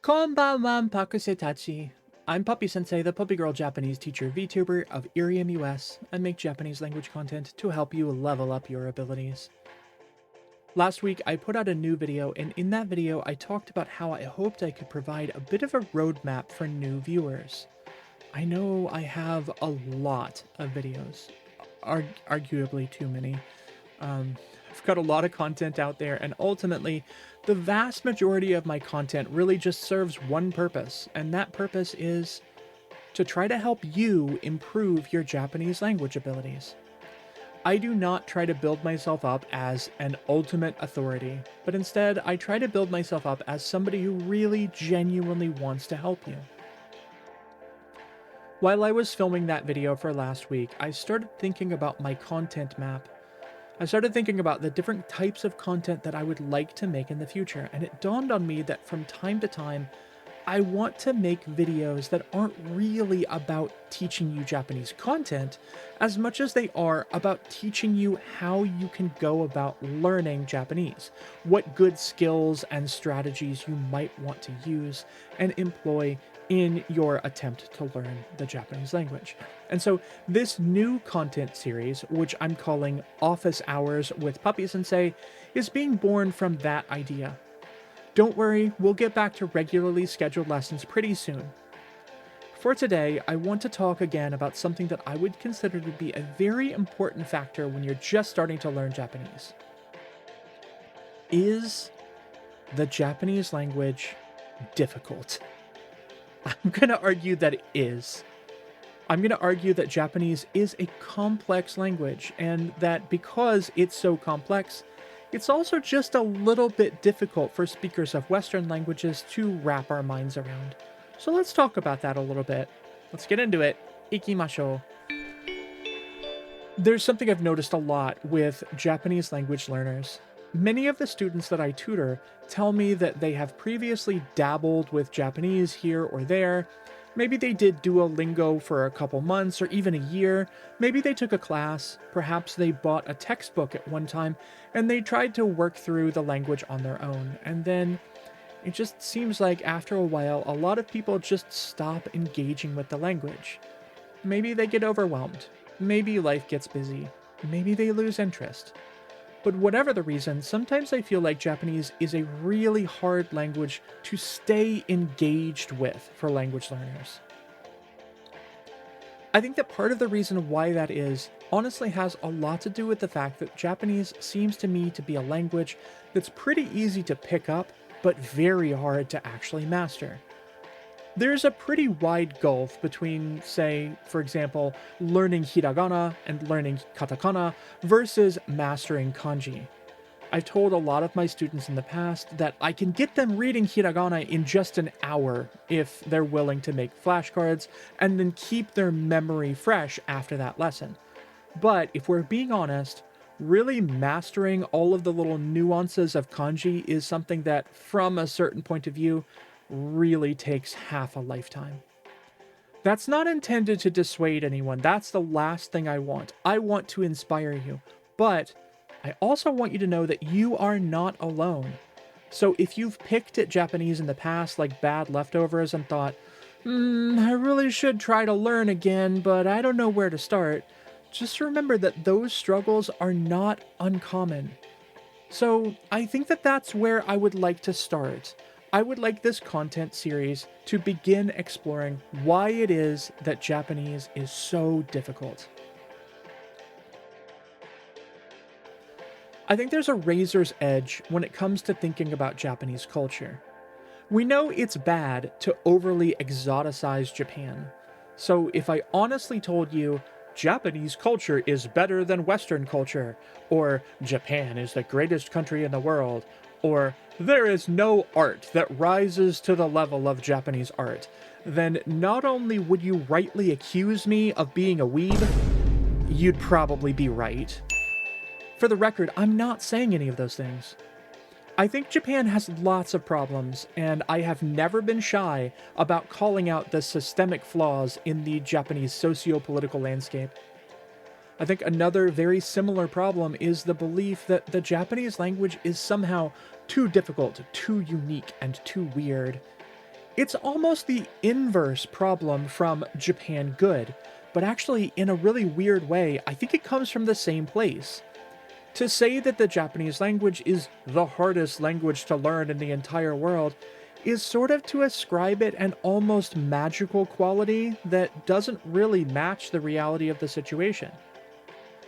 Konbanwa Pakuse Tachi. I'm Puppy Sensei, the Puppy Girl Japanese teacher VTuber of Irium US, and make Japanese language content to help you level up your abilities. Last week, I put out a new video, and in that video, I talked about how I hoped I could provide a bit of a roadmap for new viewers. I know I have a lot of videos, arguably too many. I've got a lot of content out there, and ultimately, the vast majority of my content really just serves one purpose, and that purpose is to try to help you improve your Japanese language abilities. I do not try to build myself up as an ultimate authority, but instead, I try to build myself up as somebody who really genuinely wants to help you. While I was filming that video for last week, I started thinking about my content map. I started thinking about the different types of content that I would like to make in the future, and it dawned on me that from time to time, I want to make videos that aren't really about teaching you Japanese content as much as they are about teaching you how you can go about learning Japanese, what good skills and strategies you might want to use and employ in your attempt to learn the Japanese language. And so this new content series, which I'm calling Office Hours with Puppy Sensei, is being born from that idea. Don't worry, we'll get back to regularly scheduled lessons pretty soon. For today, I want to talk again about something that I would consider to be a very important factor when you're just starting to learn Japanese. Is the Japanese language difficult? I'm going to argue that it is. I'm going to argue that Japanese is a complex language, and that because it's so complex, it's also just a little bit difficult for speakers of Western languages to wrap our minds around. So let's talk about that a little bit. Let's get into it. Ikimashou. There's something I've noticed a lot with Japanese language learners. Many of the students that I tutor tell me that they have previously dabbled with Japanese here or there. Maybe they did Duolingo for a couple months or even a year. Maybe they took a class. Perhaps they bought a textbook at one time and they tried to work through the language on their own. And then it just seems like after a while, a lot of people just stop engaging with the language. Maybe they get overwhelmed. Maybe life gets busy. Maybe they lose interest. But whatever the reason, sometimes I feel like Japanese is a really hard language to stay engaged with for language learners. I think that part of the reason why that is honestly has a lot to do with the fact that Japanese seems to me to be a language that's pretty easy to pick up, but very hard to actually master. There's a pretty wide gulf between, say, for example, learning hiragana and learning katakana versus mastering kanji. I've told a lot of my students in the past that I can get them reading hiragana in just an hour if they're willing to make flashcards and then keep their memory fresh after that lesson. But if we're being honest, really mastering all of the little nuances of kanji is something that, from a certain point of view, really takes half a lifetime. That's not intended to dissuade anyone. That's the last thing I want. I want to inspire you. But I also want you to know that you are not alone. So if you've picked at Japanese in the past like bad leftovers and thought, I really should try to learn again, but I don't know where to start, just remember that those struggles are not uncommon. So I think that that's where I would like to start. I would like this content series to begin exploring why it is that Japanese is so difficult. I think there's a razor's edge when it comes to thinking about Japanese culture. We know it's bad to overly exoticize Japan. So if I honestly told you, Japanese culture is better than Western culture, or Japan is the greatest country in the world, or there is no art that rises to the level of Japanese art, then not only would you rightly accuse me of being a weeb, you'd probably be right. For the record, I'm not saying any of those things. I think Japan has lots of problems, and I have never been shy about calling out the systemic flaws in the Japanese socio-political landscape. I think another very similar problem is the belief that the Japanese language is somehow too difficult, too unique, and too weird. It's almost the inverse problem from Japan good, but actually, in a really weird way, I think it comes from the same place. To say that the Japanese language is the hardest language to learn in the entire world is sort of to ascribe it an almost magical quality that doesn't really match the reality of the situation.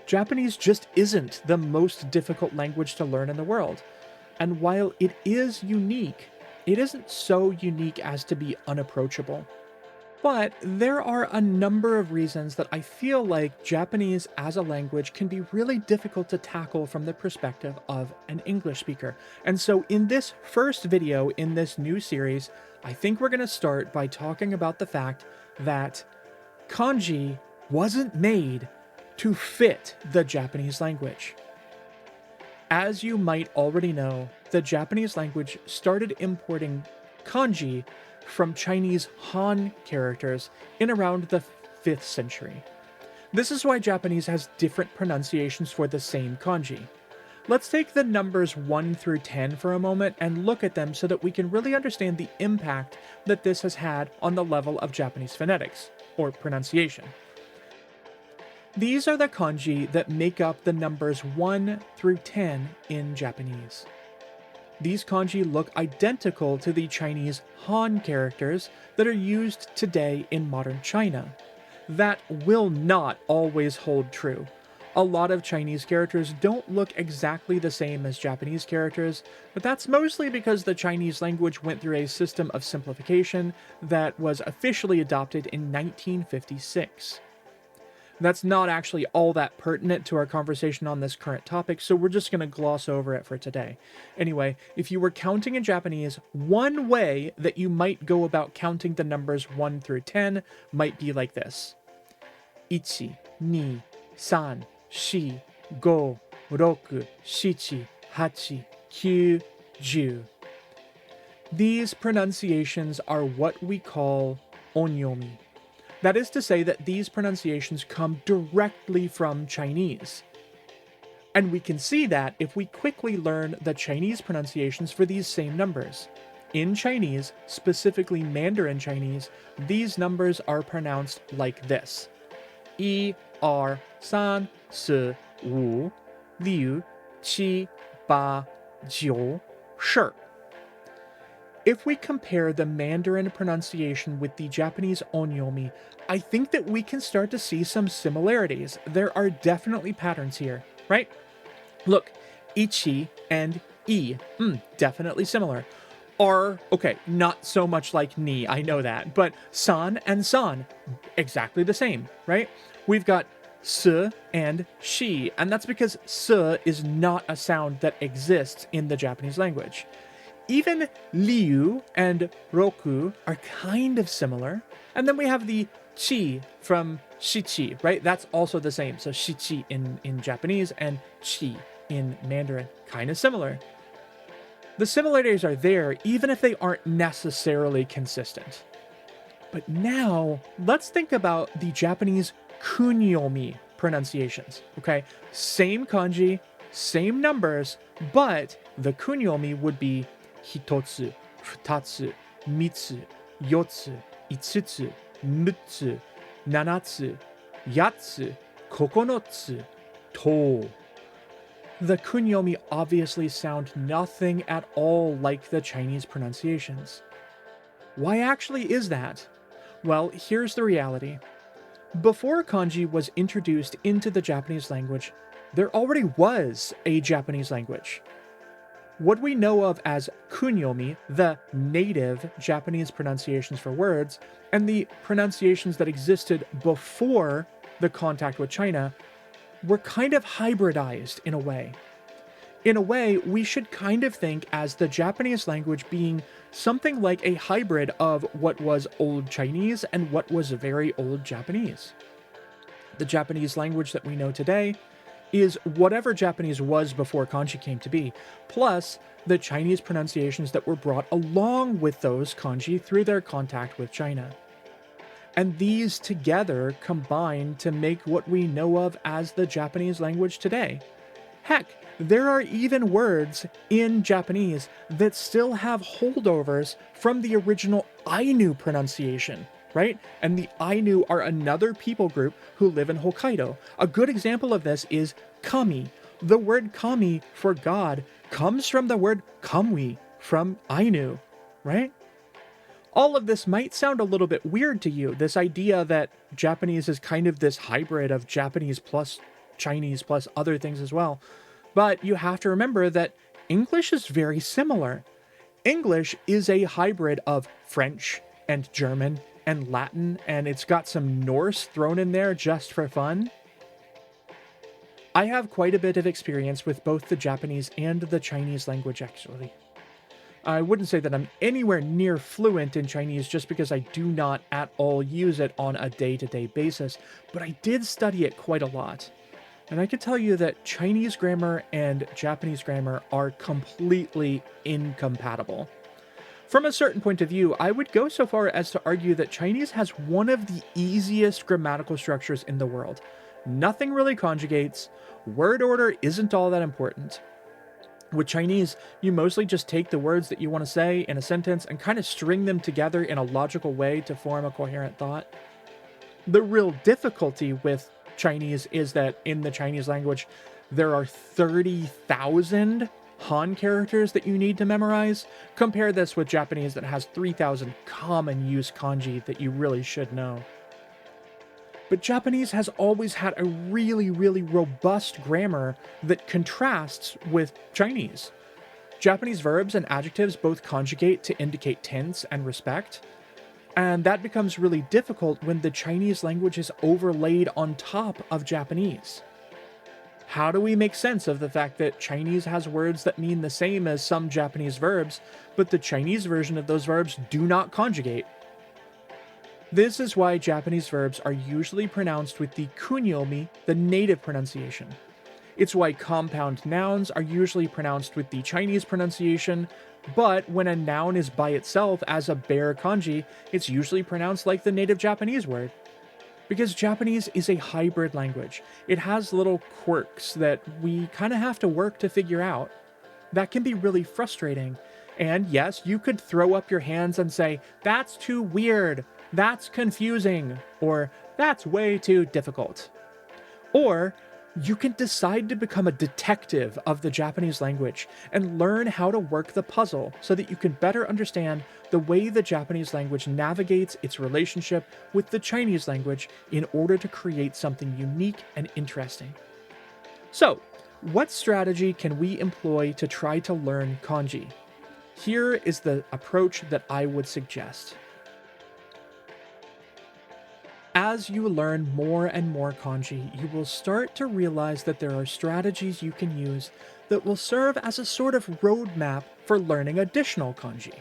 Japanese just isn't the most difficult language to learn in the world, and while it is unique, it isn't so unique as to be unapproachable. But there are a number of reasons that I feel like Japanese as a language can be really difficult to tackle from the perspective of an English speaker. And so in this first video in this new series, I think we're going to start by talking about the fact that kanji wasn't made to fit the Japanese language. As you might already know, the Japanese language started importing kanji from Chinese Han characters in around the 5th century. This is why Japanese has different pronunciations for the same kanji. Let's take the numbers 1 through 10 for a moment and look at them so that we can really understand the impact that this has had on the level of Japanese phonetics, or pronunciation. These are the kanji that make up the numbers 1 through 10 in Japanese. These kanji look identical to the Chinese Han characters that are used today in modern China. That will not always hold true. A lot of Chinese characters don't look exactly the same as Japanese characters, but that's mostly because the Chinese language went through a system of simplification that was officially adopted in 1956. That's not actually all that pertinent to our conversation on this current topic, so we're just going to gloss over it for today. Anyway, if you were counting in Japanese, one way that you might go about counting the numbers 1 through 10 might be like this. 1, 2, 3, 4, 5, 6, 7, 8, 9, 10. These pronunciations are what we call onyomi. That is to say that these pronunciations come directly from Chinese. And we can see that if we quickly learn the Chinese pronunciations for these same numbers. In Chinese, specifically Mandarin Chinese, these numbers are pronounced like this. 1, 2, 3, 4, 5, 6, 7, 8, 10. If we compare the Mandarin pronunciation with the Japanese onyomi, I think that we can start to see some similarities. There are definitely patterns here, right? Look, ichi and I, definitely similar. Are, okay, not so much like ni, I know that, but san and san, exactly the same, right? We've got s and shi, and that's because s is not a sound that exists in the Japanese language. Even liu and roku are kind of similar. And then we have the chi from shichi, right? That's also the same. So shichi in Japanese and chi in Mandarin, kind of similar. The similarities are there, even if they aren't necessarily consistent. But now, let's think about the Japanese kunyomi pronunciations, okay? Same kanji, same numbers, but the kunyomi would be hitotsu, futatsu, mitsu, yotsu, itsutsu, mutsu, nanatsu, yatsu, kokonotsu, to. The kunyomi obviously sound nothing at all like the Chinese pronunciations. Why actually is that? Well, here's the reality. Before kanji was introduced into the Japanese language, there already was a Japanese language. What we know of as kunyomi, the native Japanese pronunciations for words, and the pronunciations that existed before the contact with China, were kind of hybridized in a way. In a way, we should kind of think as the Japanese language being something like a hybrid of what was Old Chinese and what was very Old Japanese. The Japanese language that we know today is whatever Japanese was before kanji came to be, plus the Chinese pronunciations that were brought along with those kanji through their contact with China. And these together combine to make what we know of as the Japanese language today. Heck, there are even words in Japanese that still have holdovers from the original Ainu pronunciation, right? And the Ainu are another people group who live in Hokkaido. A good example of this is kami. The word kami for God comes from the word kamui from Ainu, right? All of this might sound a little bit weird to you, this idea that Japanese is kind of this hybrid of Japanese plus Chinese plus other things as well. But you have to remember that English is very similar. English is a hybrid of French and German and Latin, and it's got some Norse thrown in there just for fun. I have quite a bit of experience with both the Japanese and the Chinese language, actually. I wouldn't say that I'm anywhere near fluent in Chinese just because I do not at all use it on a day-to-day basis, but I did study it quite a lot. And I can tell you that Chinese grammar and Japanese grammar are completely incompatible. From a certain point of view, I would go so far as to argue that Chinese has one of the easiest grammatical structures in the world. Nothing really conjugates, word order isn't all that important. With Chinese, you mostly just take the words that you want to say in a sentence and kind of string them together in a logical way to form a coherent thought. The real difficulty with Chinese is that in the Chinese language, there are 30,000 Han characters that you need to memorize. Compare this with Japanese that has 3,000 common use kanji that you really should know. But Japanese has always had a really, really robust grammar that contrasts with Chinese. Japanese verbs and adjectives both conjugate to indicate tense and respect, and that becomes really difficult when the Chinese language is overlaid on top of Japanese. How do we make sense of the fact that Chinese has words that mean the same as some Japanese verbs, but the Chinese version of those verbs do not conjugate? This is why Japanese verbs are usually pronounced with the kunyomi, the native pronunciation. It's why compound nouns are usually pronounced with the Chinese pronunciation, but when a noun is by itself as a bare kanji, it's usually pronounced like the native Japanese word. Because Japanese is a hybrid language. It has little quirks that we kind of have to work to figure out. That can be really frustrating. And yes, you could throw up your hands and say, "That's too weird. That's confusing," or "That's way too difficult." Or you can decide to become a detective of the Japanese language and learn how to work the puzzle so that you can better understand the way the Japanese language navigates its relationship with the Chinese language in order to create something unique and interesting. So, what strategy can we employ to try to learn kanji? Here is the approach that I would suggest. As you learn more and more kanji, you will start to realize that there are strategies you can use that will serve as a sort of roadmap for learning additional kanji.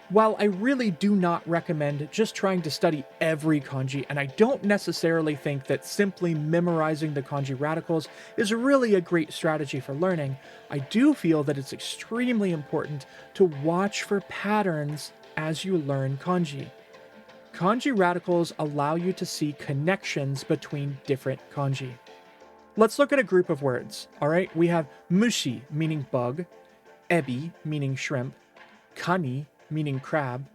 While I really do not recommend just trying to study every kanji, and I don't necessarily think that simply memorizing the kanji radicals is really a great strategy for learning, I do feel that it's extremely important to watch for patterns as you learn kanji. Kanji radicals allow you to see connections between different kanji. Let's look at a group of words, alright? We have mushi, meaning bug, ebi, meaning shrimp, kani, meaning crab,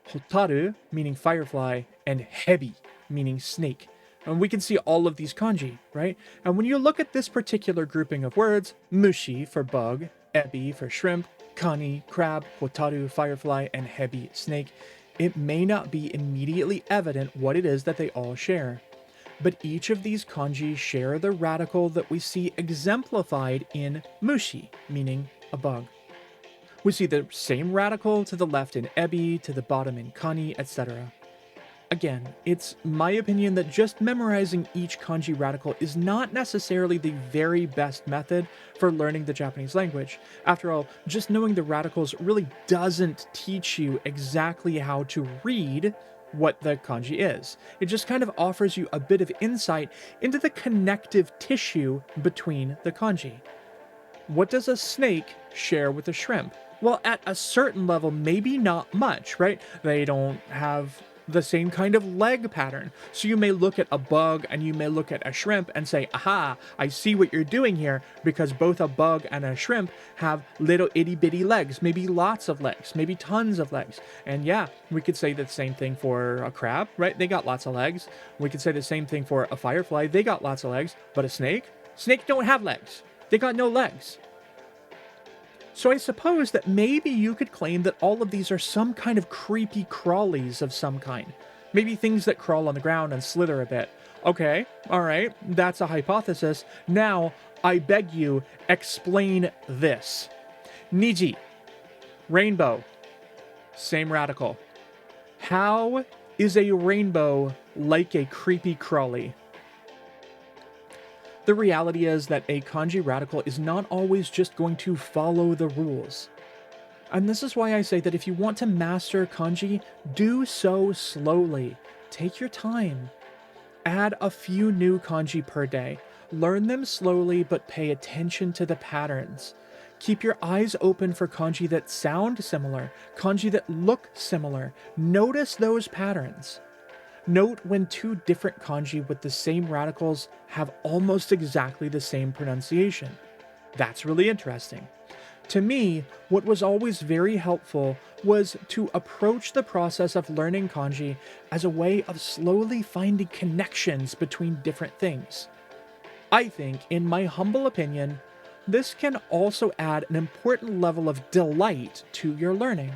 hotaru, meaning firefly, and hebi, meaning snake. And we can see all of these kanji, right? And when you look at this particular grouping of words, mushi for bug, ebi for shrimp, kani, crab, hotaru, firefly, and hebi, snake, it may not be immediately evident what it is that they all share. But each of these kanji share the radical that we see exemplified in mushi, meaning a bug. We see the same radical to the left in ebi, to the bottom in kani, etc. Again, it's my opinion that just memorizing each kanji radical is not necessarily the very best method for learning the Japanese language. After all, just knowing the radicals really doesn't teach you exactly how to read what the kanji is. It just kind of offers you a bit of insight into the connective tissue between the kanji. What does a snake share with a shrimp? Well, at a certain level, maybe not much, right? They don't have the same kind of leg pattern. So you may look at a bug and you may look at a shrimp and say, aha, I see what you're doing here, because both a bug and a shrimp have little itty bitty legs, maybe lots of legs, maybe tons of legs. And yeah, we could say the same thing for a crab, right? They got lots of legs. We could say the same thing for a firefly. They got lots of legs. But a snake? Snakes don't have legs. They got no legs. So I suppose that maybe you could claim that all of these are some kind of creepy crawlies of some kind. Maybe things that crawl on the ground and slither a bit. Okay, alright, that's a hypothesis. Now, I beg you, explain this. Niji, rainbow, same radical. How is a rainbow like a creepy crawly? The reality is that a kanji radical is not always just going to follow the rules. And this is why I say that if you want to master kanji, do so slowly. Take your time. Add a few new kanji per day. Learn them slowly, but pay attention to the patterns. Keep your eyes open for kanji that sound similar, kanji that look similar. Notice those patterns. Note when two different kanji with the same radicals have almost exactly the same pronunciation. That's really interesting. To me, what was always very helpful was to approach the process of learning kanji as a way of slowly finding connections between different things. I think, in my humble opinion, this can also add an important level of delight to your learning.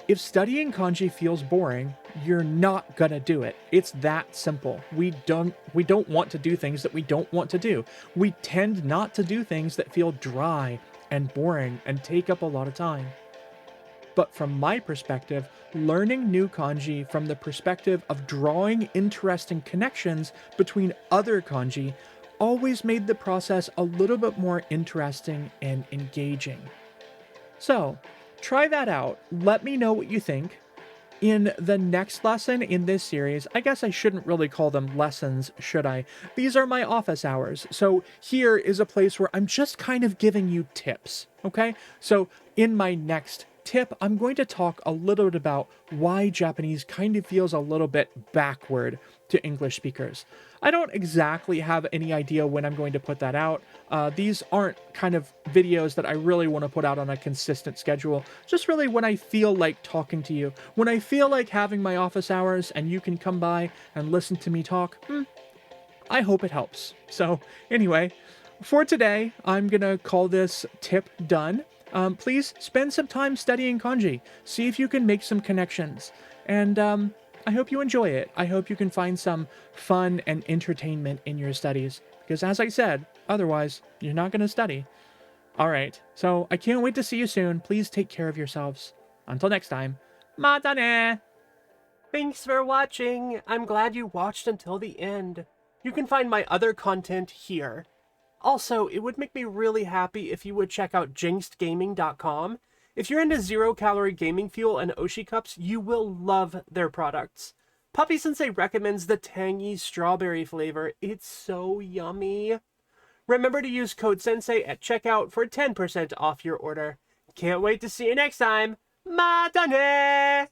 If studying kanji feels boring, you're not gonna do it. It's that simple. We don't want to do things that we don't want to do. We tend not to do things that feel dry and boring and take up a lot of time. But from my perspective, learning new kanji from the perspective of drawing interesting connections between other kanji always made the process a little bit more interesting and engaging. So, try that out. Let me know what you think. In the next lesson in this series, I guess I shouldn't really call them lessons, should I? These are my office hours. So here is a place where I'm just kind of giving you tips, okay? So in my next tip, I'm going to talk a little bit about why Japanese kind of feels a little bit backward to English speakers. I don't exactly have any idea when I'm going to put that out. These aren't kind of videos that I really want to put out on a consistent schedule. Just really when I feel like talking to you. When I feel like having my office hours and you can come by and listen to me talk, I hope it helps. So anyway, for today, I'm going to call this tip done. Please spend some time studying kanji. See if you can make some connections. And I hope you enjoy it. I hope you can find some fun and entertainment in your studies. Because as I said, otherwise, you're not going to study. Alright, so I can't wait to see you soon. Please take care of yourselves. Until next time, mata ne! Thanks for watching. I'm glad you watched until the end. You can find my other content here. Also, it would make me really happy if you would check out jinxedgaming.com. If you're into zero-calorie gaming fuel and Oshi cups, you will love their products. Puppy Sensei recommends the tangy strawberry flavor. It's so yummy. Remember to use code Sensei at checkout for 10% off your order. Can't wait to see you next time. Mata ne!